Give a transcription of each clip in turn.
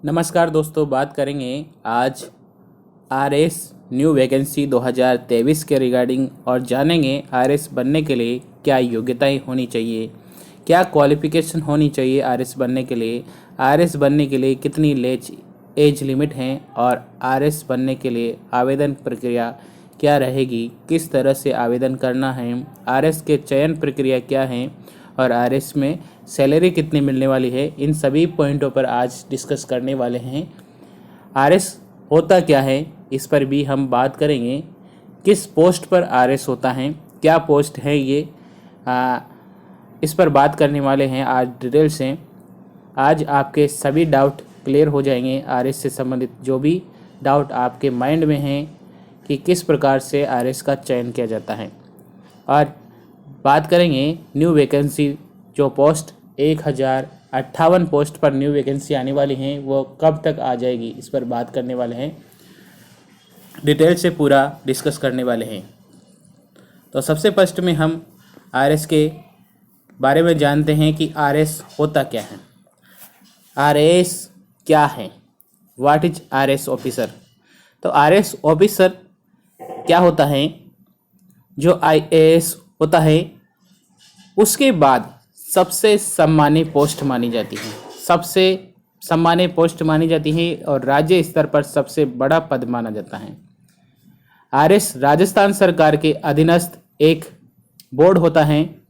नमस्कार दोस्तों, बात करेंगे आज आरएस न्यू वैकेंसी 2023 के रिगार्डिंग और जानेंगे आरएस बनने के लिए क्या योग्यताएं होनी चाहिए, क्या क्वालिफिकेशन होनी चाहिए आरएस बनने के लिए, आरएस बनने के लिए कितनी एज लिमिट हैं और आरएस बनने के लिए आवेदन प्रक्रिया क्या रहेगी, किस तरह से आवेदन करना है, आरएस के चयन प्रक्रिया क्या है और आरएस में सैलरी कितनी मिलने वाली है। इन सभी पॉइंटों पर आज डिस्कस करने वाले हैं। आरएस होता क्या है इस पर भी हम बात करेंगे। किस पोस्ट पर आरएस होता है, क्या पोस्ट है ये, इस पर बात करने वाले हैं आज डिटेल से। आज आपके सभी डाउट क्लियर हो जाएंगे। आरएस से संबंधित जो भी डाउट आपके माइंड में हैं कि किस प्रकार से आरएस का चयन किया जाता है, और बात करेंगे न्यू वैकेंसी जो पोस्ट 1058 पोस्ट पर न्यू वैकेंसी आने वाली हैं वो कब तक आ जाएगी, इस पर बात करने वाले हैं, डिटेल से पूरा डिस्कस करने वाले हैं। तो सबसे फर्स्ट में हम आरएस के बारे में जानते हैं कि आरएस होता क्या है। आरएस क्या है, व्हाट इज आरएस ऑफिसर। तो आरएस ऑफिसर क्या होता है, जो आईएएस होता है उसके बाद सबसे सम्मानीय पोस्ट मानी जाती है, सबसे सम्मानीय पोस्ट मानी जाती है और राज्य स्तर पर सबसे बड़ा पद माना जाता है। आरएस राजस्थान सरकार के अधीनस्थ एक बोर्ड होता है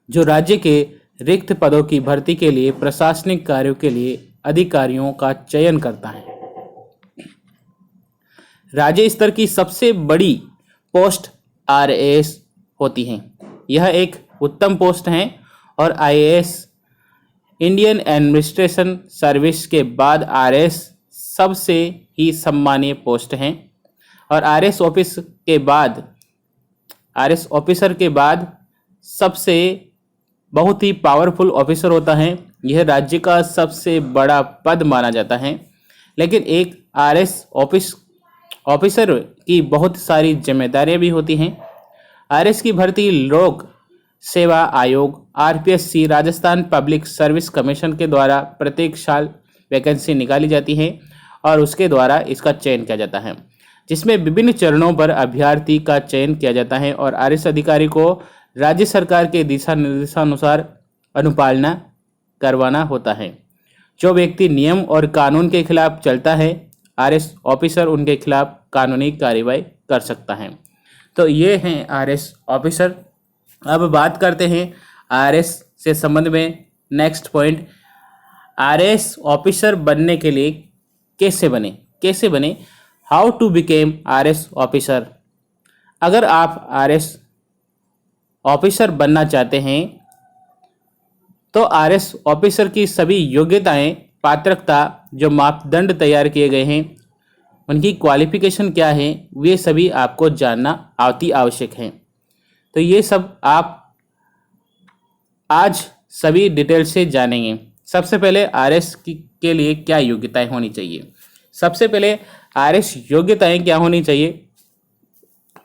जो राज्य के रिक्त पदों की भर्ती के लिए प्रशासनिक कार्यों के लिए अधिकारियों का चयन करता है। राज्य स्तर की सबसे बड़ी पोस्ट आरएएस होती है। यह एक उत्तम पोस्ट है और आईएएस इंडियन एडमिनिस्ट्रेशन सर्विस के बाद आरएएस सबसे ही सम्मानीय पोस्ट है। और आरएएस ऑफिसर के बाद सबसे बहुत ही पावरफुल ऑफिसर होता है। यह राज्य का सबसे बड़ा पद माना जाता है। लेकिन एक आरएएस ऑफिसर की बहुत सारी जिम्मेदारियां भी होती हैं। आरएएस की भर्ती लोक सेवा आयोग RPSC Rajasthan public service commission के द्वारा प्रत्येक साल वैकेंसी निकाली जाती है और उसके द्वारा इसका चयन किया जाता है, जिसमें विभिन्न चरणों पर अभ्यर्थी का चयन किया जाता है और आरएएस अधिकारी को राज्य सरकार के दिशा निर्देशानुसार अनुपालना करवाना होता है। जो व्यक्ति नियम और कानून के खिलाफ चलता है, आरएएस ऑफिसर उनके खिलाफ कानूनी कार्रवाई कर सकता है। तो ये हैं आरएएस ऑफिसर। अब बात करते हैं आरएएस से संबंध में नेक्स्ट पॉइंट, आरएएस ऑफिसर बनने के लिए कैसे बने, how to became RAS officer. अगर आप आरएएस ऑफिसर बनना चाहते हैं तो आरएएस ऑफिसर की सभी योग्यताएं, पात्रता, जो मापदंड तैयार किए गए हैं, उनकी क्वालिफिकेशन क्या है, वे सभी आपको जानना अति आवश्यक है। तो ये सब आप आज सभी डिटेल से जानेंगे। सबसे पहले आरएएस के लिए क्या योग्यताएं होनी चाहिए। सबसे पहले आरएएस योग्यताएं क्या होनी चाहिए।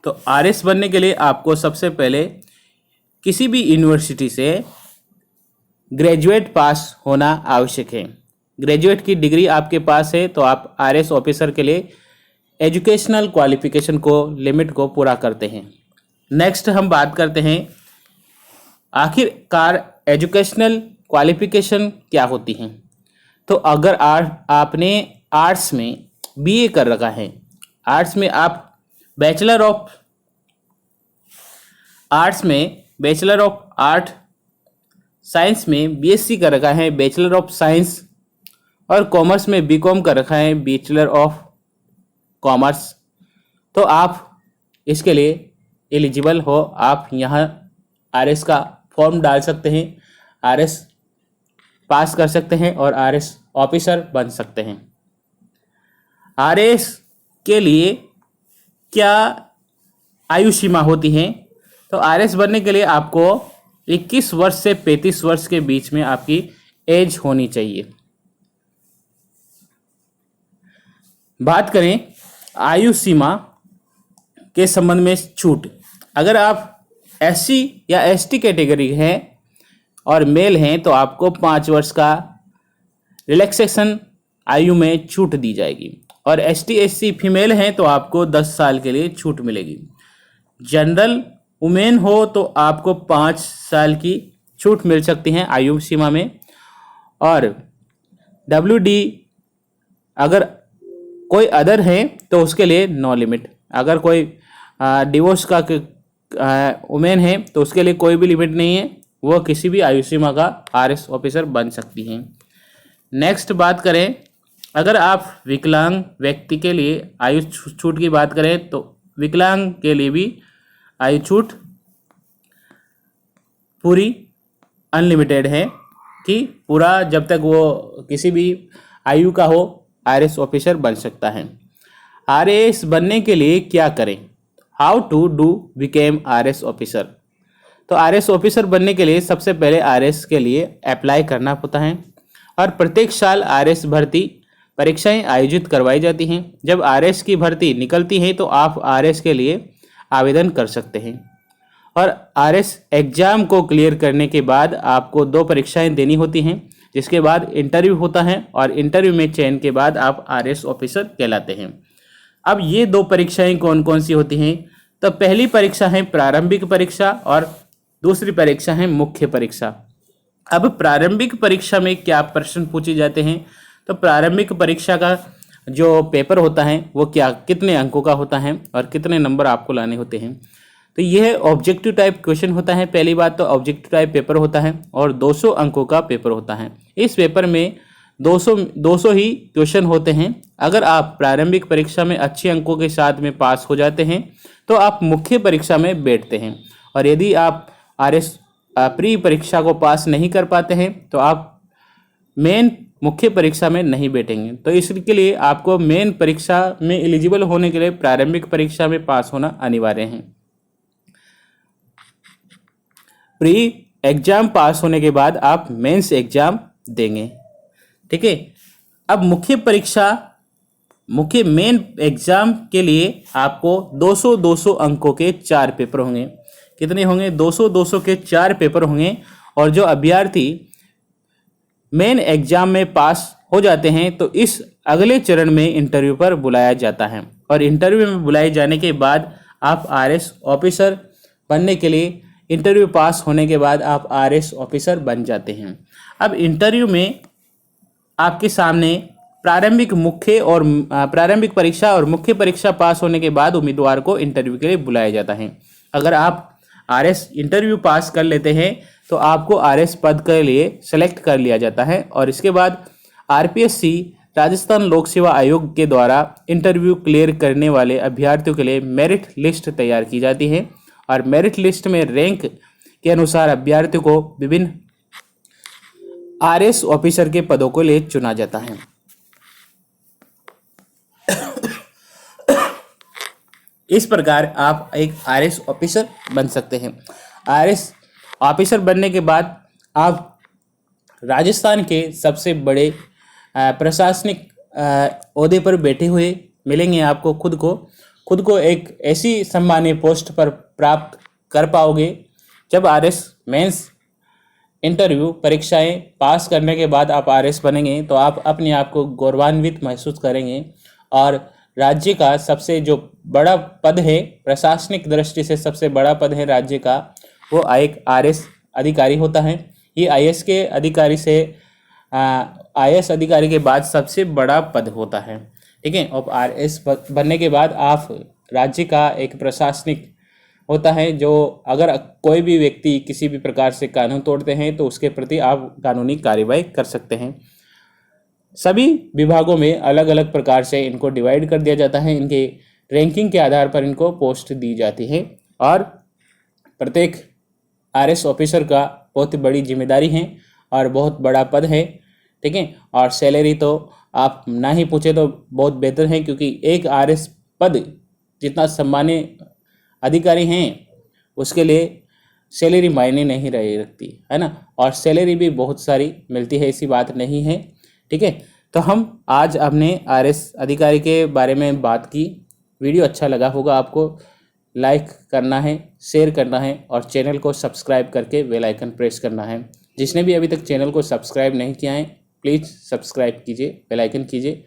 तो आरएएस बनने के लिए आपको सबसे पहले किसी भी यूनिवर्सिटी से ग्रेजुएट पास होना आवश्यक है। ग्रेजुएट की डिग्री आपके पास है तो आप आरएएस ऑफिसर के लिए एजुकेशनल क्वालिफिकेशन को लिमिट को पूरा करते हैं। नेक्स्ट हम बात करते हैं आखिरकार एजुकेशनल क्वालिफिकेशन क्या होती हैं। तो अगर आपने आर्ट्स में बीए कर रखा है, आर्ट्स में आप बैचलर ऑफ आर्ट, साइंस में बीएससी कर रखा है, बैचलर ऑफ साइंस, और कॉमर्स में बीकॉम कर रखा है, बैचलर ऑफ कॉमर्स, तो आप इसके लिए एलिजिबल हो। आप यहाँ आरएएस का फॉर्म डाल सकते हैं, आरएएस पास कर सकते हैं और आरएएस ऑफिसर बन सकते हैं। आरएएस के लिए क्या आयु सीमा होती है। तो आरएएस बनने के लिए आपको 21 वर्ष से 35 वर्ष के बीच में आपकी एज होनी चाहिए। बात करें आयु सीमा के संबंध में छूट, अगर आप एससी या एसटी कैटेगरी हैं और मेल हैं तो आपको 5 वर्ष का रिलैक्सेशन आयु में छूट दी जाएगी। और ST/SC फीमेल हैं तो आपको 10 साल के लिए छूट मिलेगी। जनरल वुमेन हो तो आपको 5 साल की छूट मिल सकती है आयु सीमा में। और WD अगर कोई अदर है तो उसके लिए नो लिमिट। अगर कोई डिवोर्स का वुमेन है तो उसके लिए कोई भी लिमिट नहीं है, वो किसी भी आयु सीमा का RS ऑफिसर बन सकती हैं। नेक्स्ट बात करें, अगर आप विकलांग व्यक्ति के लिए आयु छूट की बात करें तो विकलांग के लिए भी आयु छूट पूरी अनलिमिटेड है कि पूरा जब तक वो किसी भी आयु का हो RS ऑफिसर बन सकता है। RS बनने के लिए क्या करें? How to do became RS officer. तो RS ऑफिसर बनने के लिए सबसे पहले RS के लिए अप्लाई करना होता है और प्रत्येक साल RS भर्ती परीक्षाएं आयोजित करवाई जाती हैं। जब RS की भर्ती निकलती है तो आप RS के लिए आवेदन कर सकते हैं और RS एग्ज़ाम को क्लियर करने के बाद आपको 2 परीक्षाएं देनी होती हैं, जिसके बाद इंटरव्यू होता है और इंटरव्यू में चयन के बाद आप RS ऑफिसर कहलाते हैं। अब ये 2 परीक्षाएं कौन कौन सी होती हैं? तो पहली परीक्षा है प्रारंभिक परीक्षा और दूसरी परीक्षा है मुख्य परीक्षा। अब प्रारंभिक परीक्षा में क्या प्रश्न पूछे जाते हैं? तो प्रारंभिक परीक्षा का जो पेपर होता है वो कितने अंकों का होता है और कितने नंबर आपको लाने होते हैं? तो यह ऑब्जेक्टिव टाइप क्वेश्चन होता है। पहली बात तो ऑब्जेक्टिव टाइप पेपर होता है और 200 अंकों का पेपर होता है। इस पेपर में 200 ही क्वेश्चन होते हैं। अगर आप प्रारंभिक परीक्षा में अच्छे अंकों के साथ में पास हो जाते हैं तो आप मुख्य परीक्षा में बैठते हैं, और यदि आप RS प्री परीक्षा को पास नहीं कर पाते हैं तो आप मेन मुख्य परीक्षा में नहीं बैठेंगे। तो इसके लिए आपको मेन परीक्षा में एलिजिबल होने के लिए प्रारंभिक परीक्षा में पास होना अनिवार्य है। प्री एग्जाम पास होने के बाद आप मेंस एग्जाम देंगे, ठीक है। अब मुख्य मेन एग्जाम के लिए आपको 200 अंकों के 4 पेपर होंगे। कितने होंगे? 200 के 4 पेपर होंगे। और जो अभ्यर्थी मेन एग्जाम में पास हो जाते हैं तो इस अगले चरण में इंटरव्यू पर बुलाया जाता है, और इंटरव्यू में बुलाए जाने के बाद आप RS ऑफिसर बनने के लिए इंटरव्यू पास होने के बाद आप RS ऑफिसर बन जाते हैं। अब इंटरव्यू में आपके सामने प्रारंभिक परीक्षा और मुख्य परीक्षा पास होने के बाद उम्मीदवार को इंटरव्यू के लिए बुलाया जाता है। अगर आप RS इंटरव्यू पास कर लेते हैं तो आपको RS पद के लिए सेलेक्ट कर लिया जाता है, और इसके बाद RPSC राजस्थान लोक सेवा आयोग के द्वारा इंटरव्यू क्लियर करने वाले अभ्यर्थियों के लिए मेरिट लिस्ट तैयार की जाती है, और मेरिट लिस्ट में रैंक के अनुसार अभ्यर्थियों को विभिन्न RS ऑफिसर के पदों को लिए चुना जाता है। इस प्रकार आप एक RS ऑफिसर बन सकते हैं। RS ऑफिसर बनने के बाद आप राजस्थान के सबसे बड़े प्रशासनिक ओहदे पर बैठे हुए मिलेंगे। आपको खुद को एक ऐसी सम्मानीय पोस्ट पर प्राप्त कर पाओगे। जब RS मेंस इंटरव्यू परीक्षाएं पास करने के बाद आप RS बनेंगे तो आप अपने आप को गौरवान्वित महसूस करेंगे, और राज्य का सबसे जो बड़ा पद है, प्रशासनिक दृष्टि से सबसे बड़ा पद है राज्य का, वो एक RS अधिकारी होता है। ये IAS अधिकारी के बाद सबसे बड़ा पद होता है, ठीक है। और RS बनने के बाद आप राज्य का एक प्रशासनिक होता है, जो अगर कोई भी व्यक्ति किसी भी प्रकार से कानून तोड़ते हैं तो उसके प्रति आप कानूनी कार्रवाई कर सकते हैं। सभी विभागों में अलग अलग प्रकार से इनको डिवाइड कर दिया जाता है। इनके रैंकिंग के आधार पर इनको पोस्ट दी जाती है, और प्रत्येक RS ऑफिसर का बहुत बड़ी जिम्मेदारी है और बहुत बड़ा पद है, ठीक है। और सैलरी तो आप ना ही पूछे तो बहुत बेहतर है, क्योंकि एक RS पद जितना सम्मानीय अधिकारी हैं उसके लिए सैलरी मायने नहीं रखती है ना, और सैलरी भी बहुत सारी मिलती है, ऐसी बात नहीं है, ठीक है। तो हम आज हमने RS अधिकारी के बारे में बात की। वीडियो अच्छा लगा होगा आपको, लाइक करना है, शेयर करना है और चैनल को सब्सक्राइब करके बेल आइकन प्रेस करना है। जिसने भी अभी तक चैनल को सब्सक्राइब नहीं किया है प्लीज़ सब्सक्राइब कीजिए, बेल आइकन कीजिए,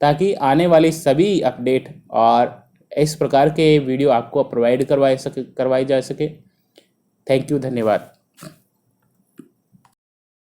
ताकि आने वाली सभी अपडेट और इस प्रकार के वीडियो आपको प्रोवाइड करवाई जा सके। थैंक यू, धन्यवाद।